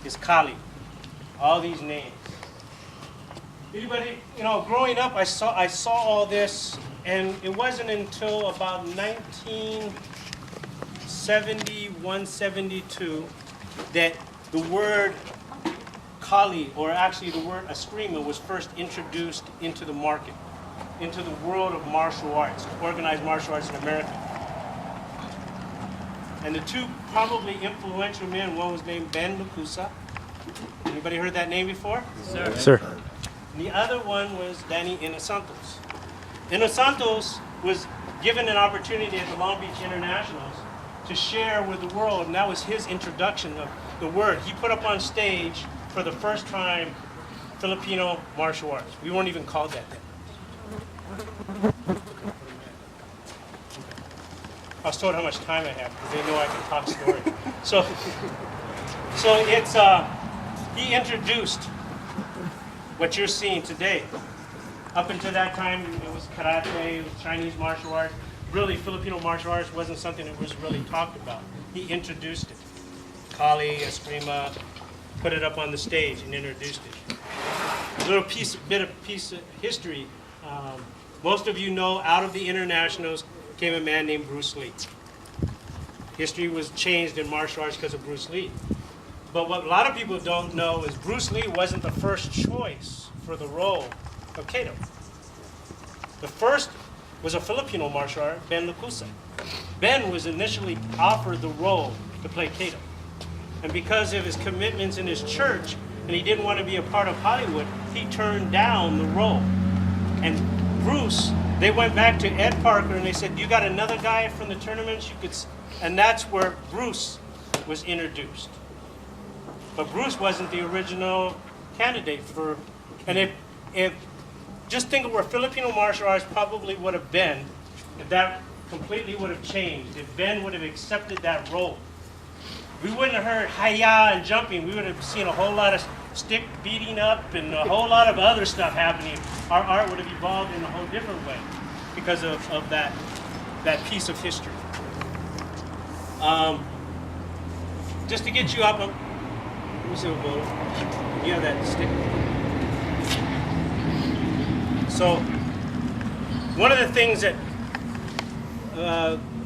is Kali. All these names. Anybody, growing up, I saw all this, and it wasn't until about 1971, 72 that the word Kali, or actually the word Escrima, was first introduced into the market, into the world of martial arts, organized martial arts in America. And the two probably influential men, one was named Ben Lucusa. Anybody heard that name before? Sir. Sir. And the other one was Danny Inosantos. Inosantos was given an opportunity at the Long Beach Internationals to share with the world, and that was his introduction of the word. He put up on stage for the first time Filipino martial arts. We weren't even called that then. I was told how much time I have because they know I can talk story. So it's he introduced what you're seeing today. Up until that time, it was karate, it was Chinese martial arts. Really, Filipino martial arts wasn't something that was really talked about. He introduced it. Kali, Escrima, put it up on the stage and introduced it. A little piece of history. Most of you know, out of the internationals came a man named Bruce Lee. History was changed in martial arts because of Bruce Lee. But what a lot of people don't know is Bruce Lee wasn't the first choice for the role of Kato. The first was a Filipino martial art, Ben Lucusa. Ben was initially offered the role to play Kato. And because of his commitments in his church, and he didn't want to be a part of Hollywood, he turned down the role. And Bruce, they went back to Ed Parker and they said, "You got another guy from the tournaments you could," and that's where Bruce was introduced. But Bruce wasn't the original candidate for, and if just think of where Filipino martial arts probably would have been if that completely would have changed, if Ben would have accepted that role. We wouldn't have heard hi-ya and jumping. We would have seen a whole lot of stick beating up and a whole lot of other stuff happening. Our art would have evolved in a whole different way because of that piece of history. Just to get you up, let me see what bolo. You have that stick. So, one of the things that,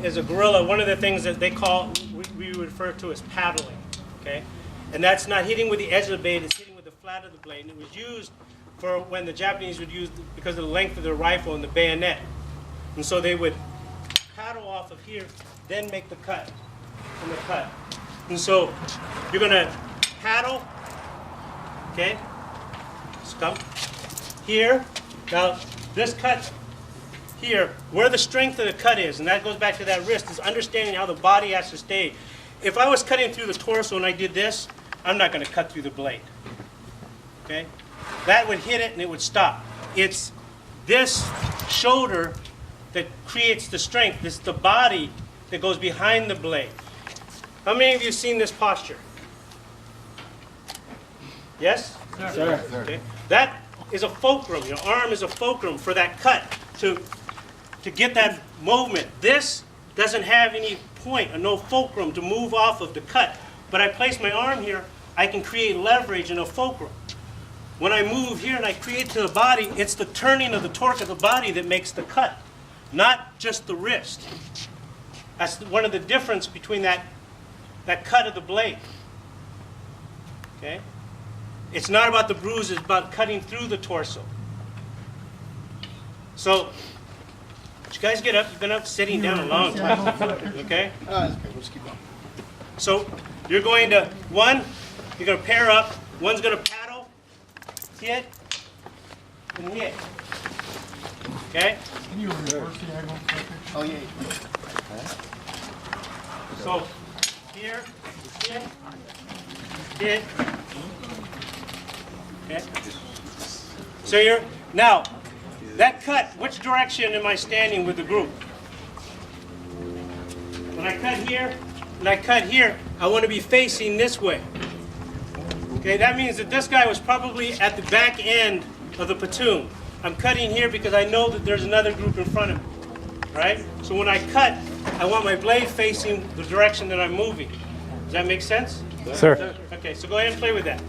as a guerrilla, one of the things that they call, we refer to as paddling, okay? And that's not hitting with the edge of the blade, it's hitting with the flat of the blade. And it was used for when the Japanese would use, because of the length of their rifle and the bayonet. And so they would paddle off of here, then make the cut, and the cut. And so you're gonna paddle, okay? Just come here. Now, this cut here, where the strength of the cut is, and that goes back to that wrist, is understanding how the body has to stay. If I was cutting through the torso and I did this, I'm not going to cut through the blade. Okay? That would hit it and it would stop. It's this shoulder that creates the strength. It's the body that goes behind the blade. How many of you have seen this posture? Yes? Sir. Okay. That is a fulcrum. Your arm is a fulcrum for that cut to get that movement. This doesn't have any point or no fulcrum to move off of the cut. But I place my arm here, I can create leverage in a fulcrum. When I move here and I create to the body, it's the turning of the torque of the body that makes the cut, not just the wrist. That's one of the difference between that cut of the blade. Okay? It's not about the bruise, it's about cutting through the torso. So, you guys get up, you've been up sitting down a long time, okay? Okay, let's keep going. So, you're going to, you're going to pair up, one's going to paddle, hit, and hit. Okay? Can you reverse the angle? Oh, yeah. So, here, hit. Okay? So now, that cut, which direction am I standing with the group? When I cut here, and I cut here, I want to be facing this way. Okay, that means that this guy was probably at the back end of the platoon. I'm cutting here because I know that there's another group in front of me, right? So when I cut, I want my blade facing the direction that I'm moving. Does that make sense? Sir. Okay, so go ahead and play with that.